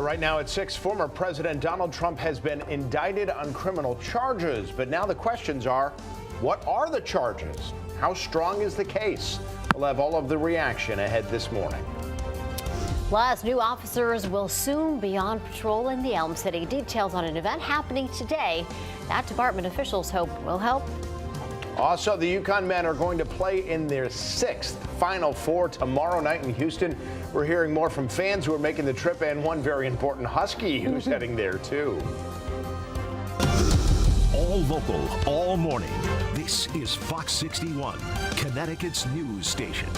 Right now at 6, former President Donald Trump has been indicted on criminal charges. But now the questions are, what are the charges? How strong is the case? We'll have all of the reaction ahead this morning. Plus, new officers will soon be on patrol in the Elm City. Details on an event happening today that department officials hope will help. Also, the UConn men are going to play in their 6th Final Four tomorrow night in Houston. We're hearing more from fans who are making the trip and one very important Husky who's heading there, too. All local, all morning. This is Fox 61, Connecticut's news station.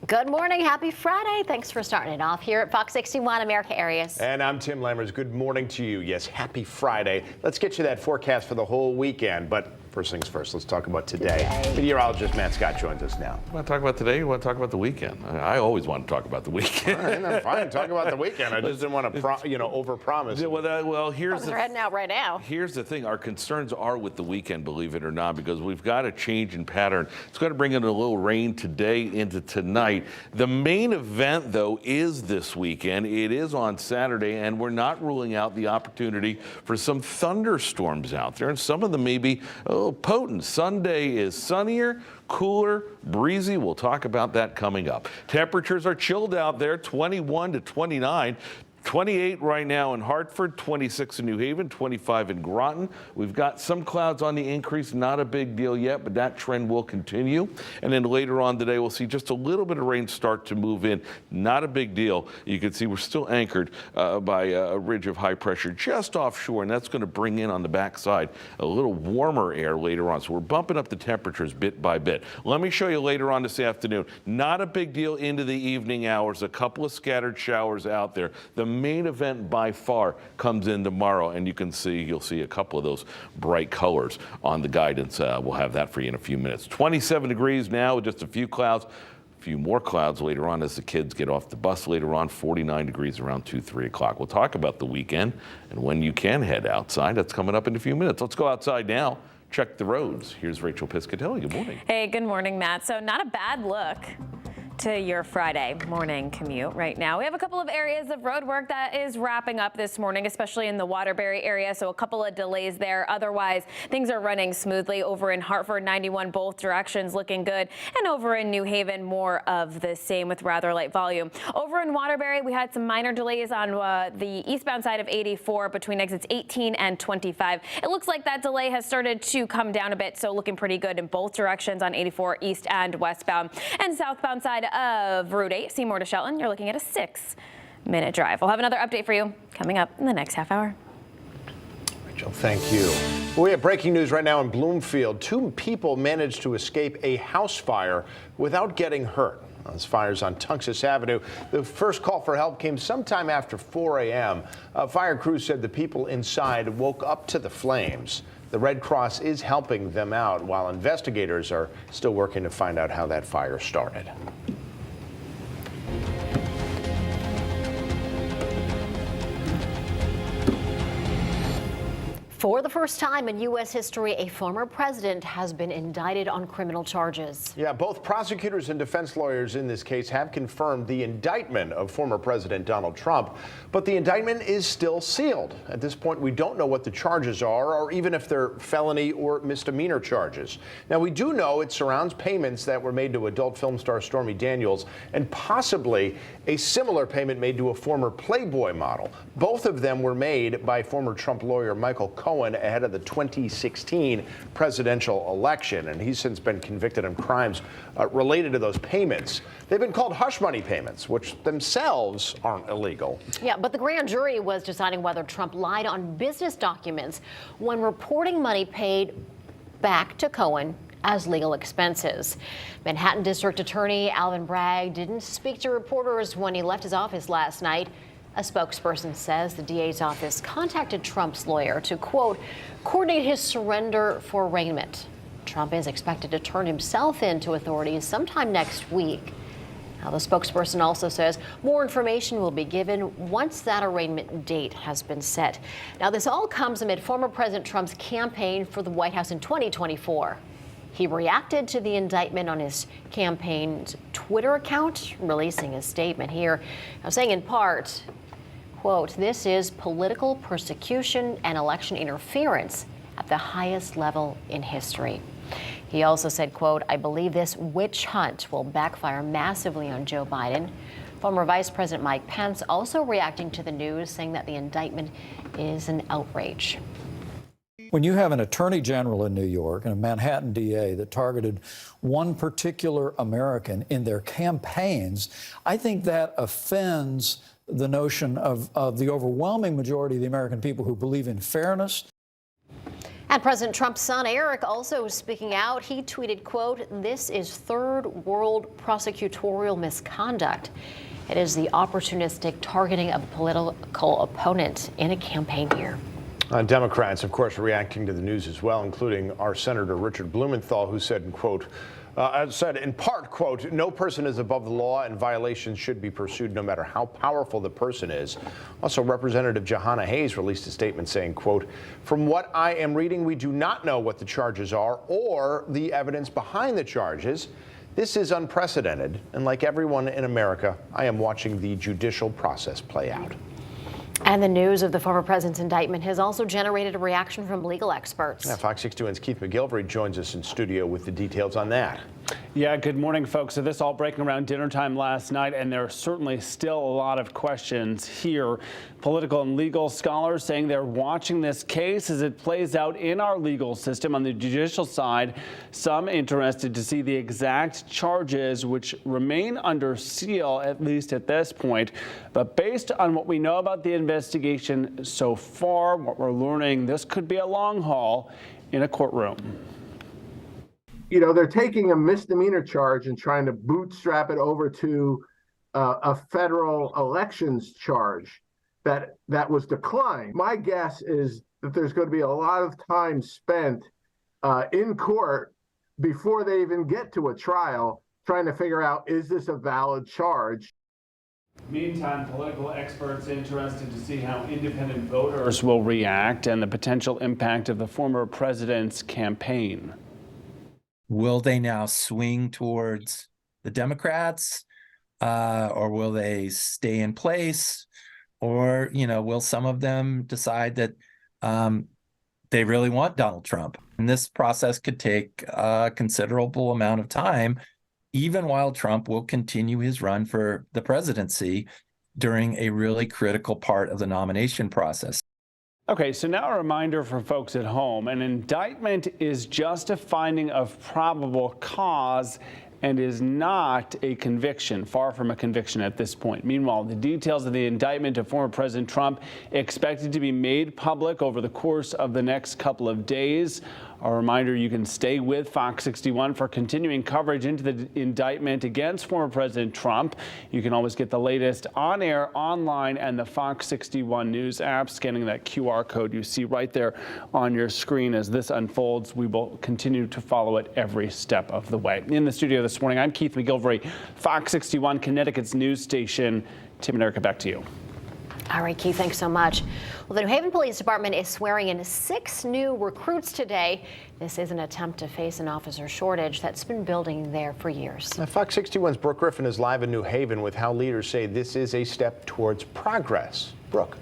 Good morning. Happy Friday. Thanks for starting it off here at Fox 61 America Areas. And I'm Tim Lammers. Good morning to you. Yes, happy Friday. Let's get you that forecast for the whole weekend. But first things first, let's talk about today. Meteorologist Matt Scott joins us now. You want to talk about today? You want to talk about the weekend? I always want to talk about the weekend. All right, I'm fine. Talk about the weekend. I just didn't want to, overpromise. Well, here's They're heading out right now. Here's the thing. Our concerns are with the weekend, believe it or not, because we've got a change in pattern. It's going to bring in a little rain today into tonight. The main event, though, is this weekend. It is on Saturday, and we're not ruling out the opportunity for some thunderstorms out there, and some of them may be potent. Sunday is sunnier, cooler, breezy. We'll talk about that coming up. Temperatures are chilled out there, 21 to 29. 28 right now in Hartford, 26 in New Haven, 25 in Groton. We've got some clouds on the increase, not a big deal yet, but that trend will continue. And then later on today, we'll see just a little bit of rain start to move in. Not a big deal. You can see we're still anchored by a ridge of high pressure just offshore, and that's going to bring in on the backside a little warmer air later on. So we're bumping up the temperatures bit by bit. Let me show you later on this afternoon. Not a big deal into the evening hours. A couple of scattered showers out there. The main event by far comes in tomorrow, and you'll see a couple of those bright colors on the guidance. We'll have that for you in a few minutes. 27 degrees now with just a few clouds. A few more clouds later on as the kids get off the bus later on. 49 degrees around 3 o'clock. We'll talk about the weekend and when you can head outside. That's coming up in a few minutes. Let's go outside now. Check the roads. Here's Rachel Piscatelli. Good morning. Hey, good morning, Matt. So not a bad look to your Friday morning commute right now. We have a couple of areas of road work that is wrapping up this morning, especially in the Waterbury area, so a couple of delays there. Otherwise, things are running smoothly over in Hartford, 91 both directions looking good, and over in New Haven, more of the same with rather light volume. Over in Waterbury, we had some minor delays on the eastbound side of 84 between exits 18 and 25. It looks like that delay has started to come down a bit, so looking pretty good in both directions on 84 east and westbound. And southbound side of Route 8, Seymour to Shelton, you're looking at a 6-minute drive. We'll have another update for you coming up in the next half hour. Rachel, thank you. We have breaking news right now in Bloomfield. 2 people managed to escape a house fire without getting hurt. Those fires on Tunxus Avenue. The first call for help came sometime after 4 a.m. Fire crews said the people inside woke up to the flames. The Red Cross is helping them out while investigators are still working to find out how that fire started. For the first time in U.S. history, a former president has been indicted on criminal charges. Yeah, both prosecutors and defense lawyers in this case have confirmed the indictment of former President Donald Trump, but the indictment is still sealed. At this point, we don't know what the charges are or even if they're felony or misdemeanor charges. Now, we do know it surrounds payments that were made to adult film star Stormy Daniels and possibly a similar payment made to a former Playboy model. Both of them were made by former Trump lawyer Michael Cohen ahead of the 2016 presidential election, and he's since been convicted of crimes related to those payments. They've been called hush money payments, which themselves aren't illegal. Yeah, but the grand jury was deciding whether Trump lied on business documents when reporting money paid back to Cohen as legal expenses. Manhattan District Attorney Alvin Bragg didn't speak to reporters when he left his office last night. A spokesperson says the DA's office contacted Trump's lawyer to, quote, coordinate his surrender for arraignment. Trump is expected to turn himself in to authorities sometime next week. Now, the spokesperson also says more information will be given once that arraignment date has been set. Now, this all comes amid former President Trump's campaign for the White House in 2024. He reacted to the indictment on his campaign's Twitter account, releasing a statement here, saying in part, quote, "This is political persecution and election interference at the highest level in history." He also said, quote, "I believe this witch hunt will backfire massively on Joe Biden." Former Vice President Mike Pence also reacting to the news, saying that the indictment is an outrage. When you have an attorney general in New York and a Manhattan DA that targeted one particular American in their campaigns, I think that offends the notion of the overwhelming majority of the American people who believe in fairness. And President Trump's son, Eric, also speaking out. He tweeted, quote, "This is third world prosecutorial misconduct. It is the opportunistic targeting of a political opponent in a campaign year." Democrats, of course, reacting to the news as well, including our Senator Richard Blumenthal, who said, quote, said in part, quote, "No person is above the law and violations should be pursued no matter how powerful the person is." Also, Representative Jahana Hayes released a statement saying, quote, "From what I am reading, we do not know what the charges are or the evidence behind the charges. This is unprecedented, and like everyone in America, I am watching the judicial process play out." And the news of the former president's indictment has also generated a reaction from legal experts. Yeah, Fox 61's Keith McGilvery joins us in studio with the details on that. Yeah, good morning, folks. So this all breaking around dinner time last night, and there are certainly still a lot of questions here. Political and legal scholars saying they're watching this case as it plays out in our legal system. On the judicial side, some interested to see the exact charges, which remain under seal, at least at this point. But based on what we know about the investigation so far, what we're learning, this could be a long haul in a courtroom. You know, they're taking a misdemeanor charge and trying to bootstrap it over to a federal elections charge that was declined. My guess is that there's going to be a lot of time spent in court before they even get to a trial trying to figure out, is this a valid charge? Meantime, political experts interested to see how independent voters will react and the potential impact of the former president's campaign. Will they now swing towards the Democrats, or will they stay in place, or will some of them decide that they really want Donald Trump? And this process could take a considerable amount of time, even while Trump will continue his run for the presidency during a really critical part of the nomination process. Okay, so now a reminder for folks at home. An indictment is just a finding of probable cause and is not a conviction, far from a conviction at this point. Meanwhile, the details of the indictment of former President Trump expected to be made public over the course of the next couple of days. A reminder, you can stay with Fox 61 for continuing coverage into the indictment against former President Trump. You can always get the latest on air, online, and the Fox 61 News app, scanning that QR code you see right there on your screen. As this unfolds, we will continue to follow it every step of the way. In the studio this morning, I'm Keith McGilvery, Fox 61, Connecticut's news station. Tim and Erica, back to you. All right, Keith, thanks so much. Well, the New Haven Police Department is swearing in 6 new recruits today. This is an attempt to face an officer shortage that's been building there for years. Fox 61's Brooke Griffin is live in New Haven with how leaders say this is a step towards progress. Brooke.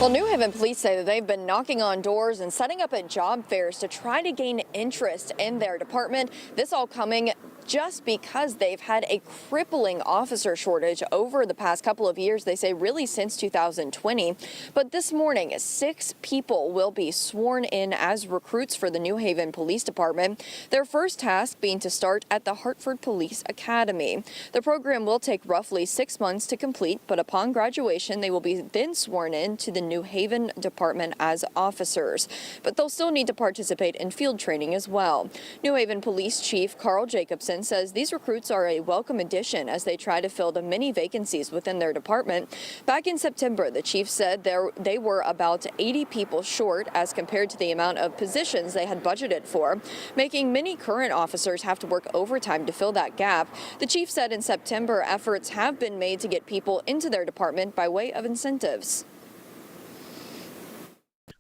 Well, New Haven police say that they've been knocking on doors and setting up at job fairs to try to gain interest in their department. This all coming just because they've had a crippling officer shortage over the past couple of years, they say really since 2020. But this morning, 6 people will be sworn in as recruits for the New Haven Police Department. Their first task being to start at the Hartford Police Academy. The program will take roughly 6 months to complete, but upon graduation, they will be then sworn in to the New Haven Department as officers. But they'll still need to participate in field training as well. New Haven Police Chief Carl Jacobson says these recruits are a welcome addition as they try to fill the many vacancies within their department. Back in September, the chief said they were about 80 people short as compared to the amount of positions they had budgeted for, making many current officers have to work overtime to fill that gap. The chief said in September efforts have been made to get people into their department by way of incentives.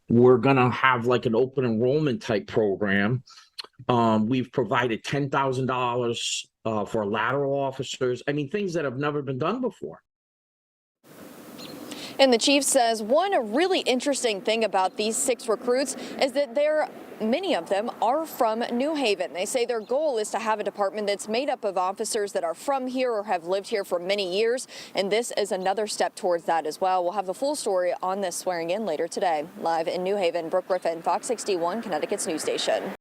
We're going to have like an open enrollment type program We've provided $10,000 for lateral officers. I mean, things that have never been done before. And the chief says one really interesting thing about these 6 recruits is that many of them are from New Haven. They say their goal is to have a department that's made up of officers that are from here or have lived here for many years. And this is another step towards that as well. We'll have the full story on this swearing in later today. Live in New Haven, Brooke Griffin, Fox 61, Connecticut's news station.